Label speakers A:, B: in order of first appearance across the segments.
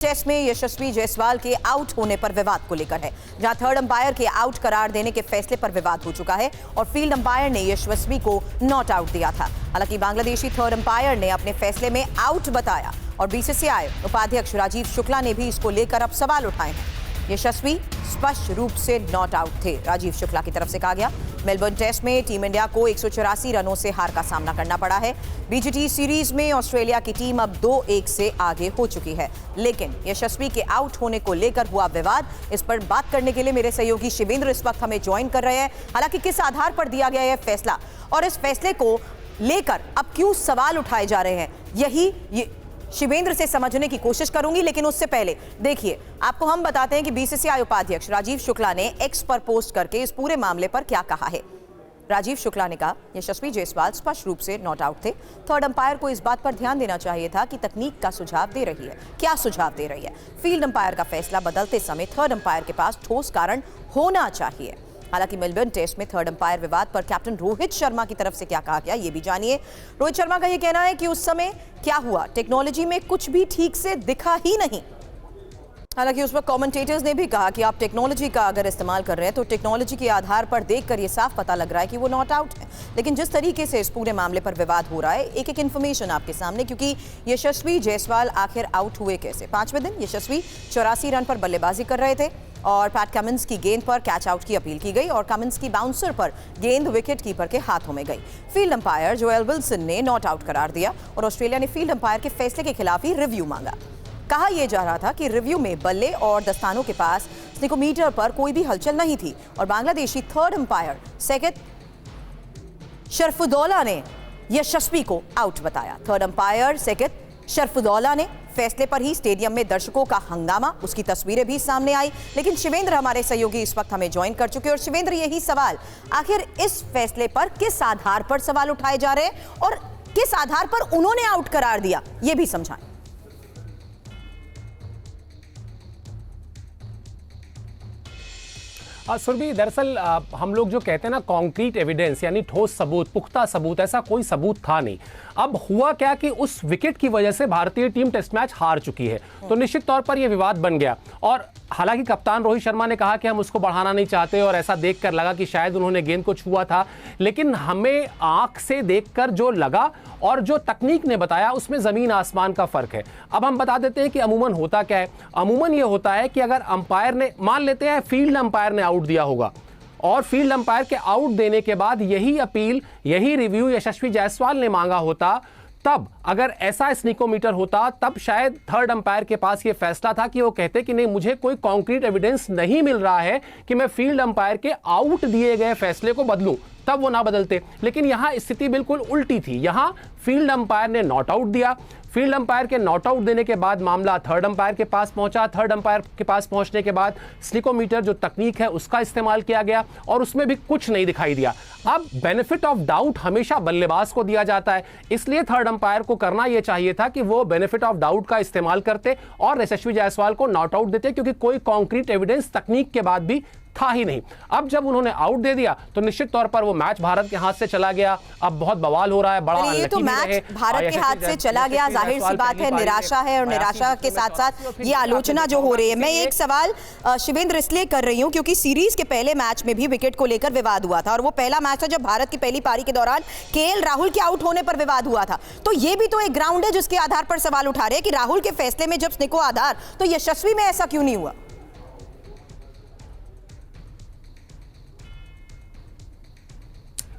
A: Test में यशस्वी जायसवाल के out होने पर विवाद को लेकर है, जहां थर्ड अंपायर के आउट करार देने के फैसले पर विवाद हो चुका है और फील्ड अंपायर ने यशस्वी को नॉट आउट दिया था। हालांकि बांग्लादेशी थर्ड अंपायर ने अपने फैसले में आउट बताया और बीसीसीआई उपाध्यक्ष राजीव शुक्ला ने भी इसको लेकर अब सवाल उठाए हैं। यशस्वी स्पष्ट रूप से नॉट आउट थे, राजीव शुक्ला की तरफ से कहा गया। मेलबर्न टेस्ट में टीम इंडिया को 184 रनों से हार का सामना करना पड़ा है। बीजीटी सीरीज में ऑस्ट्रेलिया की टीम अब 2-1 से आगे हो चुकी है, लेकिन यशस्वी के आउट होने को लेकर हुआ विवाद, इस पर बात करने के लिए मेरे सहयोगी शिवेंद्र इस वक्त हमें ज्वाइन कर रहे हैं। हालांकि किस आधार पर दिया गया यह फैसला और इस फैसले को लेकर अब क्यों सवाल उठाए जा रहे हैं, यही शिवेंद्र से समझने की कोशिश करूंगी। लेकिन उससे पहले देखिए, आपको हम बताते हैं कि बीसीसीआई उपाध्यक्ष राजीव शुक्ला ने एक्स पर पोस्ट करके इस पूरे मामले पर क्या कहा है। राजीव शुक्ला ने कहा, यशस्वी जायसवाल स्पष्ट रूप से नॉट आउट थे। थर्ड अंपायर को इस बात पर ध्यान देना चाहिए था कि तकनीक का सुझाव दे रही है। क्या सुझाव दे रही है? फील्ड अंपायर का फैसला बदलते समय थर्ड अंपायर के पास ठोस कारण होना चाहिए। हालांकि मेलबर्न टेस्ट में थर्ड अंपायर विवाद पर कैप्टन रोहित शर्मा की तरफ से क्या कहा गया, ये भी जानिए। रोहित शर्मा का ये कहना है कि उस समय क्या हुआ, टेक्नोलॉजी में कुछ भी ठीक से दिखा ही नहीं। हालांकि उस पर कमेंटेटर्स ने भी कहा कि आप टेक्नोलॉजी का अगर इस्तेमाल कर रहे हैं तो टेक्नोलॉजी के आधार पर देखकर ये साफ पता लग रहा है कि वो नॉट आउट है। लेकिन जिस तरीके से इस पूरे मामले पर विवाद हो रहा है, एक एक इन्फॉर्मेशन आपके सामने, क्योंकि यशस्वी जायसवाल आखिर आउट हुए कैसे। 5वें दिन यशस्वी 84 रन पर बल्लेबाजी कर रहे थे और पैट कमिंस की गेंद पर कैच आउट की अपील की गई और कमिंस की बाउंसर पर गेंद विकेट कीपर के हाथों में गई। फील्ड अंपायर जोएल विल्सन ने नॉट आउट करार दिया और ऑस्ट्रेलिया ने फील्ड अंपायर के फैसले के खिलाफ ही रिव्यू मांगा। कहा यह जा रहा था कि रिव्यू में बल्ले और दस्तानों के पास स्निकोमीटर पर कोई भी हलचल नहीं थी और बांग्लादेशी थर्ड अंपायर सैयद शरफुद्दौला ने यशस्वी को आउट बताया। थर्ड अंपायर सैयद शरफुद्दौला ने फैसले पर ही स्टेडियम में दर्शकों का हंगामा, उसकी तस्वीरें भी सामने आई। लेकिन शिवेंद्र हमारे सहयोगी इस वक्त हमें ज्वाइन कर चुके हैं और शिवेंद्र, यही सवाल, आखिर इस फैसले पर किस आधार पर सवाल उठाए जा रहे हैं और किस आधार पर उन्होंने आउट करार दिया, यह भी समझाएं।
B: सुरभि, दरअसल हम लोग जो कहते हैं ना कॉन्क्रीट एविडेंस, यानी ठोस सबूत, पुख्ता सबूत, ऐसा कोई सबूत था नहीं। अब हुआ क्या कि उस विकेट की वजह से भारतीय टीम टेस्ट मैच हार चुकी है, तो निश्चित तौर पर यह विवाद बन गया। और हालांकि कप्तान रोहित शर्मा ने कहा कि हम उसको बढ़ाना नहीं चाहते और ऐसा देखकर लगा कि शायद उन्होंने गेंद को छुआ था, लेकिन हमें आंख से देखकर जो लगा और जो तकनीक ने बताया उसमें जमीन आसमान का फर्क है। अब हम बता देते हैं कि अमूमन होता क्या है। अमूमन ये होता है कि अगर अंपायर ने, मान लेते हैं फील्ड अंपायर ने आउट दिया होगा और फील्ड अंपायर के आउट देने के बाद यही अपील, यही रिव्यू यशस्वी जायसवाल ने मांगा होता, तब अगर ऐसा स्निकोमीटर होता तब शायद थर्ड अंपायर के पास ये फैसला था कि वो कहते कि नहीं, मुझे कोई कॉन्क्रीट एविडेंस नहीं मिल रहा है कि मैं फील्ड अंपायर के आउट दिए गए फैसले को बदलूं, तब वो ना बदलते। लेकिन यहां स्थिति बिल्कुल उल्टी थी। यहां फील्ड अंपायर ने नॉट आउट दिया। फील्ड अंपायर के नॉट आउट देने के बाद मामला थर्ड अंपायर के पास पहुंचा। थर्ड अंपायर के पास पहुंचने के बाद स्निकोमीटर जो तकनीक है उसका इस्तेमाल किया गया और उसमें भी कुछ नहीं दिखाई दिया। अब बेनिफिट ऑफ डाउट हमेशा बल्लेबाज को दिया जाता है, इसलिए थर्ड अंपायर को करना यह चाहिए था कि वो बेनिफिट ऑफ डाउट का इस्तेमाल करते और यशस्वी जायसवाल को नॉट आउट देते, क्योंकि कोई कॉन्क्रीट एविडेंस तकनीक के बाद भी था ही नहीं। अब जब उन्होंने आउट दे दिया तो निश्चित तौर पर वो मैच भारत के हाथ से चला गया। अब बहुत बवाल हो रहा है, बड़ा
A: ये तो मैच भारत के हाथ से चला गया, जाहिर सी बात है, निराशा है और निराशा के साथ साथ ये आलोचना जो हो रही है। मैं एक सवाल शिवेंद्र इसलिए कर रही हूं क्योंकि सीरीज के पहले मैच में भी विकेट को लेकर विवाद हुआ था और वो पहला मैच था जब भारत की पहली पारी के दौरान केएल राहुल के आउट होने पर विवाद हुआ था। तो ये भी तो एक ग्राउंड है जिसके आधार पर सवाल उठा रहे हैं कि राहुल के फैसले में जब स्निको आधार, तो यशस्वी में ऐसा क्यों नहीं हुआ?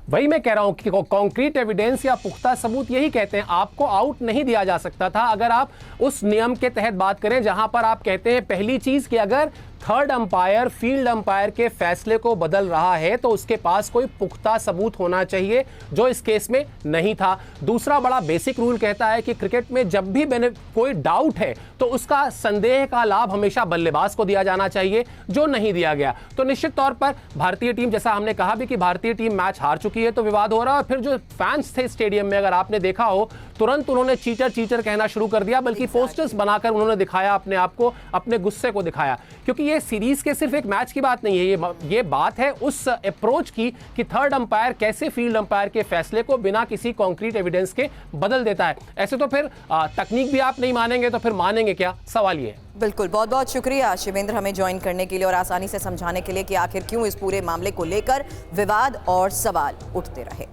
B: वही मैं कह रहा हूं कि कॉन्क्रीट एविडेंस या पुख्ता सबूत यही कहते हैं। आपको आउट नहीं दिया जा सकता था अगर आप उस नियम के तहत बात करें जहां पर आप कहते हैं पहली चीज कि अगर थर्ड अंपायर फील्ड अंपायर के फैसले को बदल रहा है तो उसके पास कोई पुख्ता सबूत होना चाहिए, जो इस केस में नहीं था। दूसरा बड़ा बेसिक रूल कहता है कि क्रिकेट में जब भी कोई डाउट है तो उसका संदेह का लाभ हमेशा बल्लेबाज को दिया जाना चाहिए, जो नहीं दिया गया। तो निश्चित तौर पर भारतीय टीम, जैसा हमने कहा भी कि भारतीय टीम मैच हार चुकी है तो विवाद हो रहा है। और फिर जो फैंस थे स्टेडियम में, अगर आपने देखा हो तुरंत उन्होंने चीटर चीटर कहना शुरू कर दिया, बल्कि पोस्टर्स बनाकर उन्होंने दिखाया अपने आप को, अपने गुस्से को दिखाया। क्योंकि ये सीरीज के सिर्फ एक मैच की बात नहीं है, ये बात है उस अप्रोच की कि थर्ड अंपायर कैसे फील्ड अंपायर के फैसले को बिना किसी कॉन्क्रीट एविडेंस के बदल देता है। ऐसे तो फिर तकनीक भी आप नहीं मानेंगे तो फिर मानेंगे क्या, सवाल ये है।
A: बिल्कुल, बहुत बहुत शुक्रिया शिवेंद्र हमें ज्वाइन करने के लिए और आसानी से समझाने के लिए कि आखिर क्यों इस पूरे मामले को लेकर विवाद और सवाल उठते रहे।